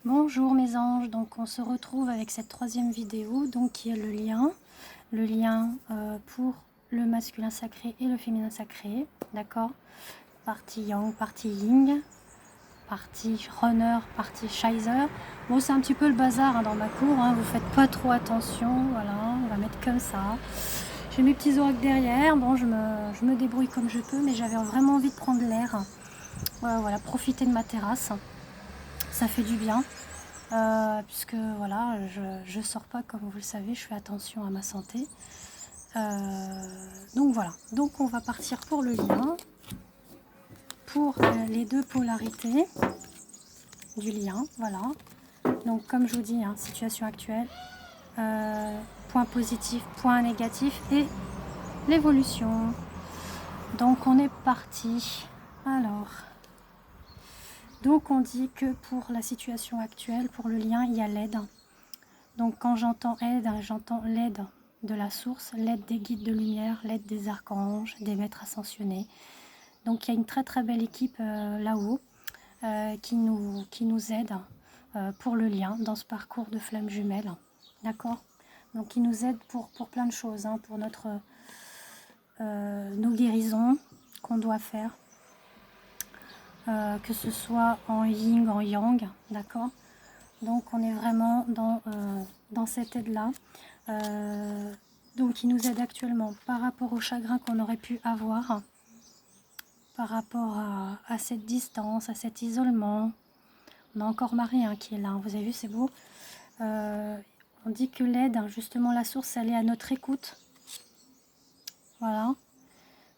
Bonjour mes anges, donc on se retrouve avec cette troisième vidéo, donc qui est le lien pour le masculin sacré et le féminin sacré, d'accord? Partie yang, partie yin, partie runner, partie shizer. Bon, c'est un petit peu le bazar hein, dans ma cour, hein, vous faites pas trop attention, voilà, on va mettre comme ça. J'ai mes petits oracles derrière, bon je me débrouille comme je peux, mais j'avais vraiment envie de prendre l'air, voilà, profiter de ma terrasse, ça fait du bien. Puisque voilà, je sors pas comme vous le savez, je fais attention à ma santé. Donc voilà, donc on va partir pour le lien, pour les deux polarités du lien, voilà. Donc comme je vous dis, hein, situation actuelle, point positif, point négatif et l'évolution. Donc on est parti. Alors, donc on dit que pour la situation actuelle, pour le lien, il y a l'aide. Donc quand j'entends aide, j'entends l'aide de la source, l'aide des guides de lumière, l'aide des archanges, des maîtres ascensionnés. Donc il y a une très très belle équipe là-haut qui nous aide pour le lien dans ce parcours de flammes jumelles. D'accord? Donc qui nous aide pour plein de choses, hein, pour nos guérisons qu'on doit faire, que ce soit en yin, en yang, d'accord? Donc on est vraiment dans cette aide-là. Donc il nous aide actuellement par rapport au chagrin qu'on aurait pu avoir, par rapport à cette distance, à cet isolement. On a encore Marie hein, qui est là, vous avez vu, c'est beau. On dit que l'aide, justement la source, elle est à notre écoute. Voilà,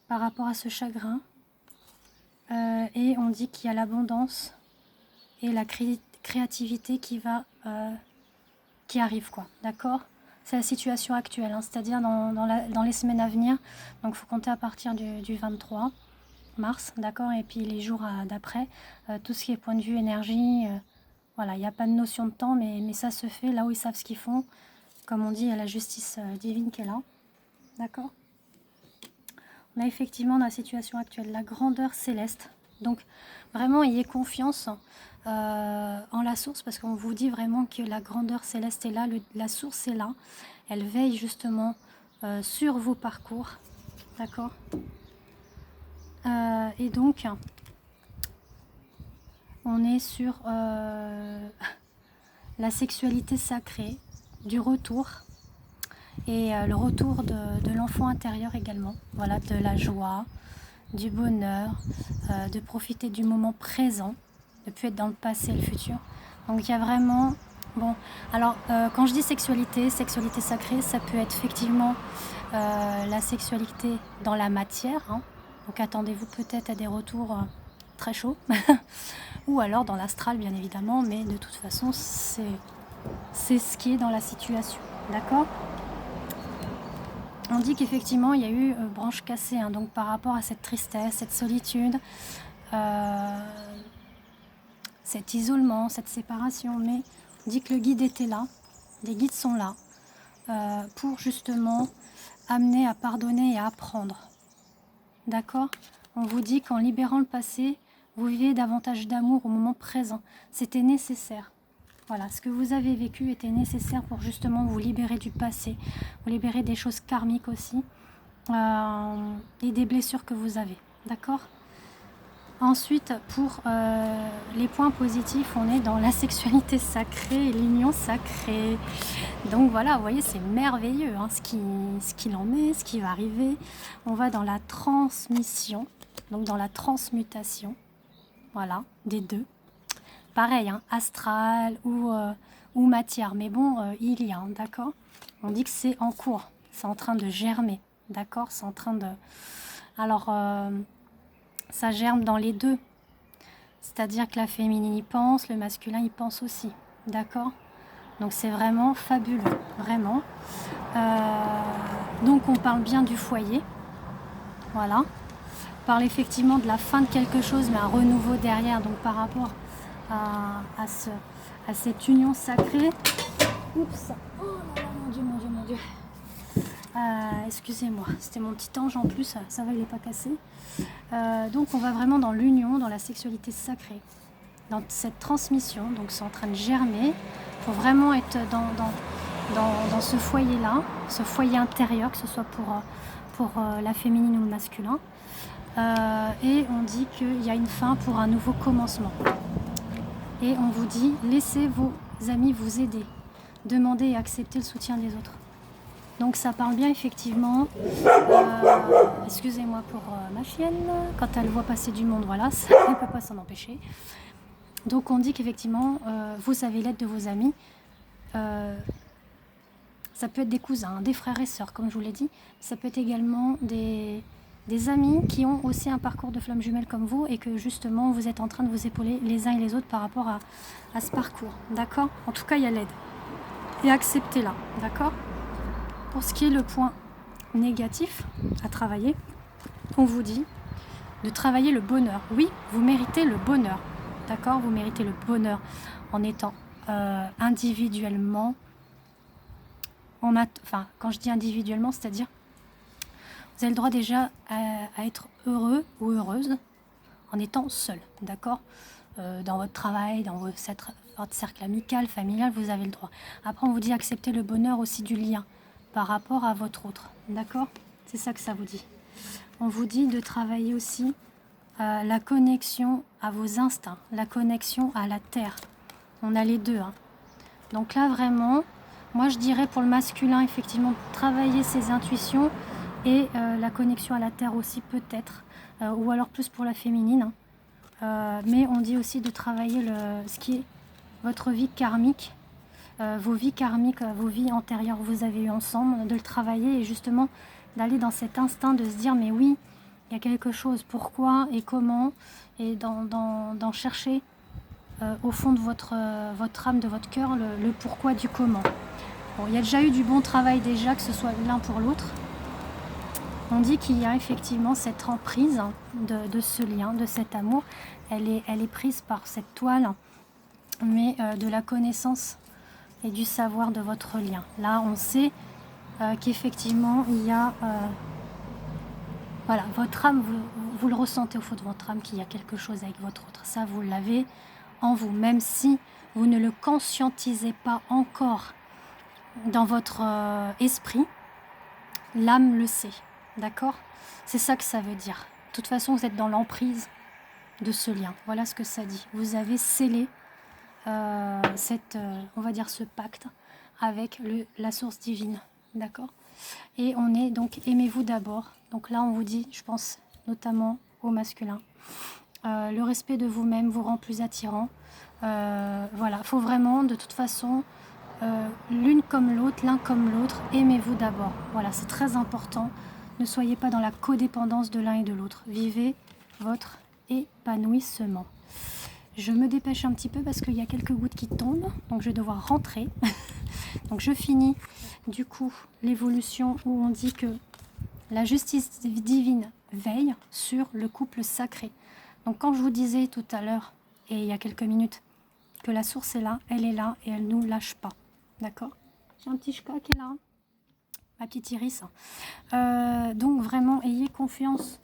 par rapport à ce chagrin. Et on dit qu'il y a l'abondance et la créativité qui arrive, quoi, d'accord? C'est la situation actuelle, hein, c'est-à-dire dans les semaines à venir. Donc il faut compter à partir du 23 mars, d'accord? Et puis les jours d'après, tout ce qui est point de vue énergie, voilà, il n'y a pas de notion de temps, mais ça se fait là où ils savent ce qu'ils font. Comme on dit, il y a la justice divine qui est là, d'accord? On a effectivement dans la situation actuelle la grandeur céleste. Donc vraiment, ayez confiance en la source, parce qu'on vous dit vraiment que la grandeur céleste est là, la source est là. Elle veille justement sur vos parcours, d'accord? Et donc, on est sur la sexualité sacrée, du retour, et le retour de l'enfant intérieur également, voilà, de la joie, du bonheur, de profiter du moment présent, de ne plus être dans le passé et le futur. Donc il y a vraiment... Bon, alors quand je dis sexualité sacrée, ça peut être effectivement la sexualité dans la matière, hein. Donc attendez-vous peut-être à des retours très chauds, ou alors dans l'astral bien évidemment, mais de toute façon c'est ce qui est dans la situation, d'accord? On dit qu'effectivement il y a eu branche cassée, hein, donc par rapport à cette tristesse, cette solitude, cet isolement, cette séparation, mais on dit que le guide était là, les guides sont là, pour justement amener à pardonner et à apprendre. D'accord? On vous dit qu'en libérant le passé, vous vivez davantage d'amour au moment présent. C'était nécessaire. Voilà, ce que vous avez vécu était nécessaire pour justement vous libérer du passé, vous libérer des choses karmiques aussi, et des blessures que vous avez. D'accord? Ensuite, pour les points positifs, on est dans la sexualité sacrée et l'union sacrée. Donc voilà, vous voyez, c'est merveilleux hein, ce qu'il en est, ce qui va arriver. On va dans la transmission, donc dans la transmutation, voilà, des deux. Pareil, hein, astral ou matière, mais bon, il y a, d'accord? On dit que c'est en cours, c'est en train de germer, d'accord? C'est en train de... Alors... ça germe dans les deux. C'est-à-dire que la féminine y pense, le masculin y pense aussi. D'accord? Donc c'est vraiment fabuleux, vraiment. Donc on parle bien du foyer. Voilà. On parle effectivement de la fin de quelque chose, mais un renouveau derrière. Donc par rapport à cette union sacrée. Oups! Oh là là, mon Dieu, mon Dieu, mon Dieu. Excusez-moi, c'était mon petit ange en plus, ça va, il n'est pas cassé. Donc on va vraiment dans l'union, dans la sexualité sacrée. dans cette transmission, donc c'est en train de germer. Il faut vraiment être dans ce foyer-là, ce foyer intérieur, que ce soit pour la féminine ou le masculin. Et on dit qu'il y a une fin pour un nouveau commencement. Et on vous dit, laissez vos amis vous aider, demandez et acceptez le soutien des autres. Donc ça parle bien effectivement, excusez-moi pour ma chienne, quand elle voit passer du monde, voilà, elle ne peut pas s'en empêcher. Donc on dit qu'effectivement, vous avez l'aide de vos amis, ça peut être des cousins, des frères et sœurs, comme je vous l'ai dit, ça peut être également des amis qui ont aussi un parcours de flamme jumelle comme vous et que justement vous êtes en train de vous épauler les uns et les autres par rapport à ce parcours, d'accord? En tout cas, il y a l'aide. Et acceptez-la, d'accord? Pour ce qui est le point négatif à travailler, on vous dit de travailler le bonheur. Oui, vous méritez le bonheur, d'accord? Vous méritez le bonheur en étant individuellement, enfin, quand je dis individuellement, c'est-à-dire vous avez le droit déjà à être heureux ou heureuse en étant seul, d'accord? Dans votre travail, dans votre cercle amical, familial, vous avez le droit. Après, on vous dit accepter le bonheur aussi du lien par rapport à votre autre, d'accord? C'est ça que ça vous dit. On vous dit de travailler aussi la connexion à vos instincts, la connexion à la terre. On a les deux, hein. Donc là, vraiment, moi je dirais pour le masculin, effectivement, travailler ses intuitions et la connexion à la terre aussi peut-être, ou alors plus pour la féminine. Mais on dit aussi de travailler ce qui est votre vie karmique, vos vies karmiques, vos vies antérieures que vous avez eues ensemble, de le travailler et justement d'aller dans cet instinct de se dire mais oui, il y a quelque chose, pourquoi et comment, et d'en chercher au fond de votre âme, de votre cœur, le pourquoi du comment. Bon, il y a déjà eu du bon travail déjà, que ce soit l'un pour l'autre. On dit qu'il y a effectivement cette emprise de ce lien, de cet amour. Elle est prise par cette toile, mais de la connaissance et du savoir de votre lien. Là, on sait qu'effectivement, il y a... voilà, votre âme, vous le ressentez au fond de votre âme qu'il y a quelque chose avec votre autre. Ça, vous l'avez en vous, même si vous ne le conscientisez pas encore dans votre esprit, l'âme le sait, d'accord? C'est ça que ça veut dire. De toute façon, vous êtes dans l'emprise de ce lien. Voilà ce que ça dit. Vous avez scellé on va dire ce pacte avec la source divine, d'accord? Et on est donc aimez-vous d'abord. Donc là, on vous dit, je pense notamment au masculin, le respect de vous-même vous rend plus attirant. Voilà, il faut vraiment, de toute façon, l'une comme l'autre, l'un comme l'autre, aimez-vous d'abord. Voilà, c'est très important. Ne soyez pas dans la codépendance de l'un et de l'autre. Vivez votre épanouissement. Je me dépêche un petit peu parce qu'il y a quelques gouttes qui tombent, donc je vais devoir rentrer. Donc je finis du coup l'évolution où on dit que la justice divine veille sur le couple sacré. Donc quand je vous disais tout à l'heure, et il y a quelques minutes, que la source est là, elle est là et elle ne nous lâche pas. D'accord? J'ai un petit chka qui est là, ma petite Iris. Donc vraiment, ayez confiance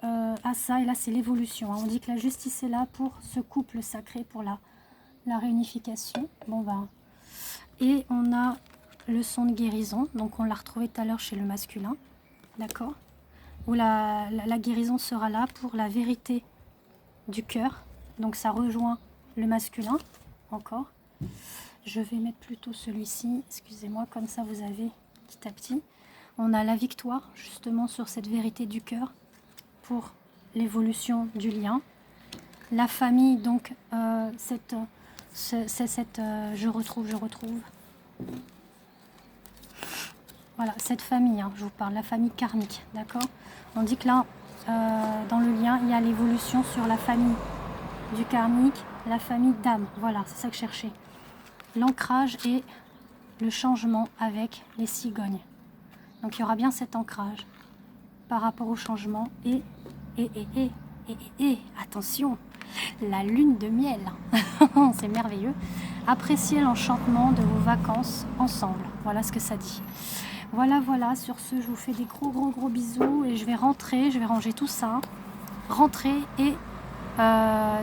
à ça. Et là, c'est l'évolution. On dit que la justice est là pour ce couple sacré, pour la réunification. Bon, et on a le son de guérison. Donc on l'a retrouvé tout à l'heure chez le masculin. D'accord? Où la guérison sera là pour la vérité du cœur. Donc ça rejoint le masculin encore. Je vais mettre plutôt celui-ci, excusez-moi, comme ça vous avez petit à petit. On a la victoire justement sur cette vérité du cœur pour l'évolution du lien. La famille, donc je retrouve. Voilà, cette famille, hein, je vous parle, la famille karmique, d'accord? On dit que là, dans le lien, il y a l'évolution sur la famille du karmique, la famille d'âme. Voilà, c'est ça que je cherchais. L'ancrage et le changement avec les cigognes. Donc il y aura bien cet ancrage par rapport au changement et attention, la lune de miel. C'est merveilleux. Appréciez l'enchantement de vos vacances ensemble. Voilà ce que ça dit. Voilà, sur ce, je vous fais des gros bisous et je vais rentrer, je vais ranger tout ça, rentrer et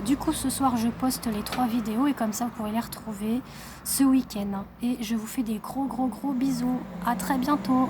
Du coup, ce soir, je poste les 3 vidéos et comme ça, vous pourrez les retrouver ce week-end. Et je vous fais des gros bisous. À très bientôt.